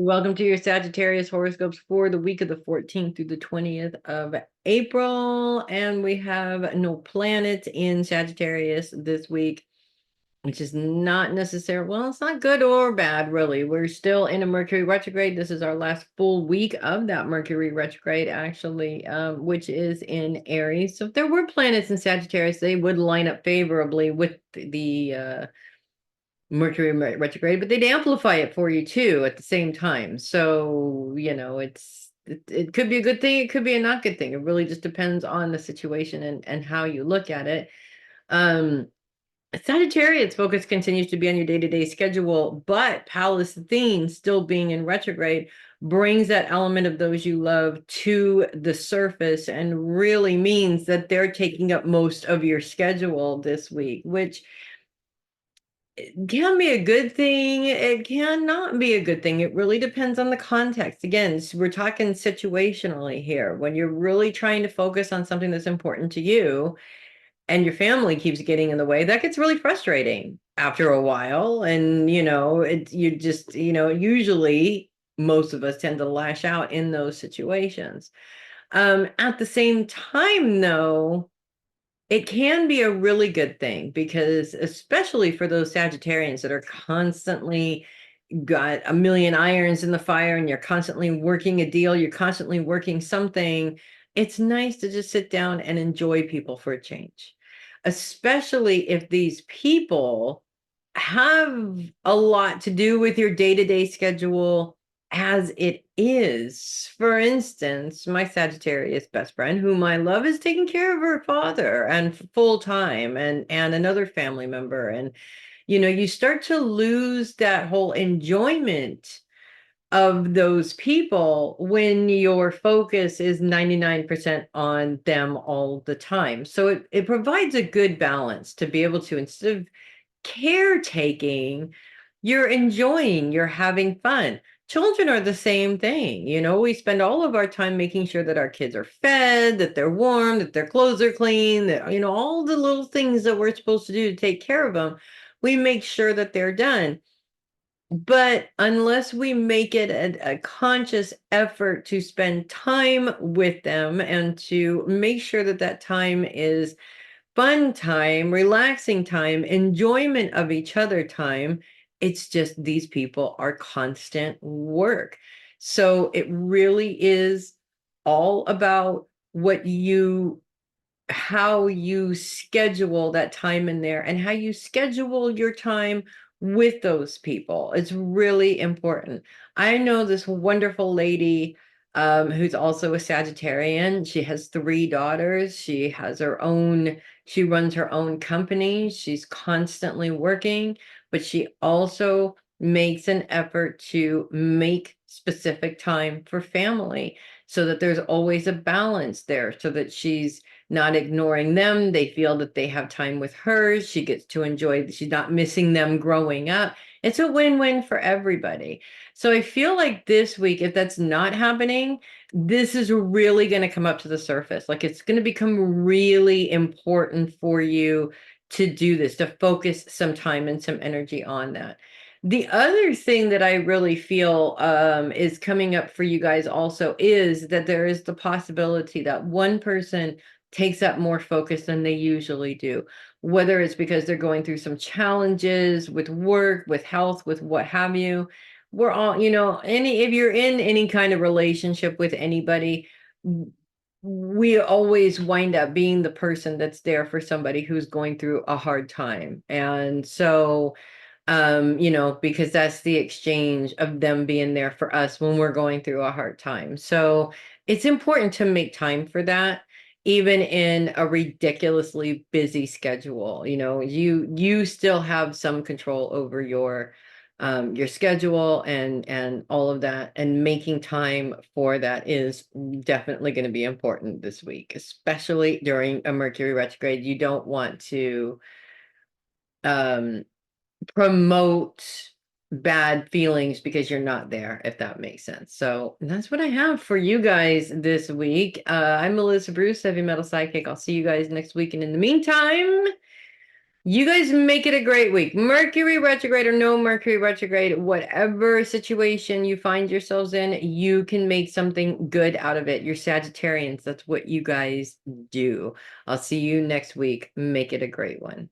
Welcome to your Sagittarius horoscopes for the week of the 14th through the 20th of April. And we have no planets in Sagittarius this week, which is not necessarily, well, it's not good or bad, really. We're still in a Mercury retrograde. This is our last full week of that Mercury retrograde, actually, which is in Aries. So if there were planets in Sagittarius, they would line up favorably with the Mercury retrograde, but they'd amplify it for you too at the same time. So, it could be a good thing, it could be a not good thing. It really just depends on the situation and how you look at it. Um, Sagittarius focus continues to be on your day-to-day schedule, but Pallas Athene still being in retrograde brings that element of those you love to the surface and really means that they're taking up most of your schedule this week, which can be a good thing. It cannot be a good thing. It really depends on the context. Again, we're talking situationally here. When you're really trying to focus on something that's important to you and your family keeps getting in the way, that gets really frustrating after a while. And, usually most of us tend to lash out in those situations. At the same time, though, it can be a really good thing because especially for those Sagittarians that are constantly got a million irons in the fire and you're constantly working a deal, you're constantly working something, it's nice to just sit down and enjoy people for a change. Especially if these people have a lot to do with your day-to-day schedule as it is. For instance, my Sagittarius best friend, whom I love, is taking care of her father and full time and another family member. And you start to lose that whole enjoyment of those people when your focus is 99% on them all the time. So it provides a good balance to be able to, instead of caretaking, you're enjoying, you're having fun. Children are the same thing. We spend all of our time making sure that our kids are fed, that they're warm, that their clothes are clean, that, all the little things that we're supposed to do to take care of them, we make sure that they're done. But unless we make it a conscious effort to spend time with them and to make sure that that time is fun time, relaxing time, enjoyment of each other time, it's just these people are constant work. So it really is all about how you schedule that time in there and how you schedule your time with those people. It's really important. I know this wonderful lady who's also a Sagittarian. She has 3 daughters. She runs her own company. She's constantly working, but she also makes an effort to make specific time for family so that there's always a balance there, so that she's not ignoring them. They feel that they have time with her. She gets to enjoy, she's not missing them growing up. It's a win-win for everybody. So I feel like this week, if that's not happening, this is really going to come up to the surface. Like it's going to become really important for you to do this, to focus some time and some energy on that. The other thing that I really feel is coming up for you guys also is that there is the possibility that one person takes up more focus than they usually do, whether it's because they're going through some challenges with work, with health, with what have you. We're all, if you're in any kind of relationship with anybody, we always wind up being the person that's there for somebody who's going through a hard time. And so, because that's the exchange of them being there for us when we're going through a hard time. So it's important to make time for that, even in a ridiculously busy schedule. You still have some control over your schedule and all of that, and making time for that is definitely going to be important this week, especially during a Mercury retrograde. You don't want to um promote bad feelings because you're not there, if that makes sense. So that's what I have for you guys this week. I'm Melissa Bruce, Heavy Metal Sidekick. I'll see you guys next week. And in the meantime, You guys make it a great week. Mercury retrograde or no Mercury retrograde, whatever situation you find yourselves in, you can make something good out of it. You're Sagittarians. That's what you guys do. I'll see you next week. Make it a great one.